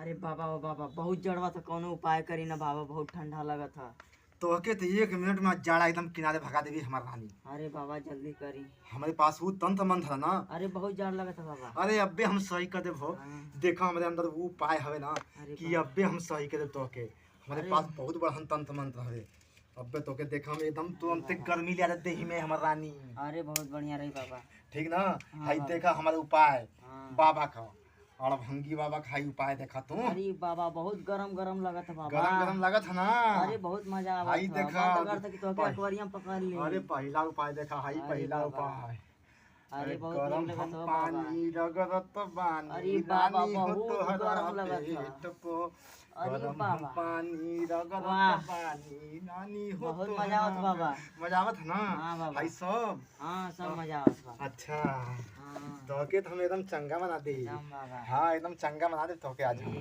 अरे बाबा ओ बाबा बहुत जड़वा था, कौनो उपाय करी ना बाबा, बहुत ठंडा लगा था। तोहके तो 1 मिनट में जाड़ा एकदम किनारे भगा देगी हमार रानी। अरे बाबा जल्दी करी। हमारे पास वो तंत्र मंत्र है ना। अरे बहुत जाड़ लगा था बाबा। अरे अब्बे हम सही कर देबो। हाँ। देखा हमारे अंदर वो उपाय हवे ना अरे कि बाबा। अब्बे हम सही कर देब तोहके। हमारे अरे। पास बहुत बड़ा तंत्र मंत्र हवे। अब्बे तोके देखा हम एकदम तुरंत बाबा। गर्मी ले आते देही में हमार रानी। अरे बहुत बढ़िया रही बाबा। ठीक ना। हाँ हाई बाबा। देखा हमारे उपाय हाँ। बाबा का और भंगी बाबा का हाई उपाय देखा तू। अरे बाबा बहुत गरम गरम लगा था बाबा। गरम गरम लगा था ना। अरे बहुत मजा आवा हाई था। देखा। मन तो करता कि तोके एक्वेरियम पकड़ ले। अरे पहला उपाय देखा हाई अरे पहला बाबा। उपाय। अरे बहुत गरम नीक लगा हम था बाबा। पानी रगड़त बानी अरे बाबा, रानी हो बहुत तोहरा गरम लगा था। पेट को। अरे गरम हम बाबा। पानी रगड़त वाह। बानी रानी हो बहुत तोहरा मजा आवत बाबा। पेट। मजा आवत है ना। हाँ बाबा। भाई सब। हाँ सब मजा आवत बाबा। अच्छा हाँ तोहके तो हम एकदम चंगा बना दे। एकदम बाबा। हाँ एकदम चंगा बना दे तोहके आज हम।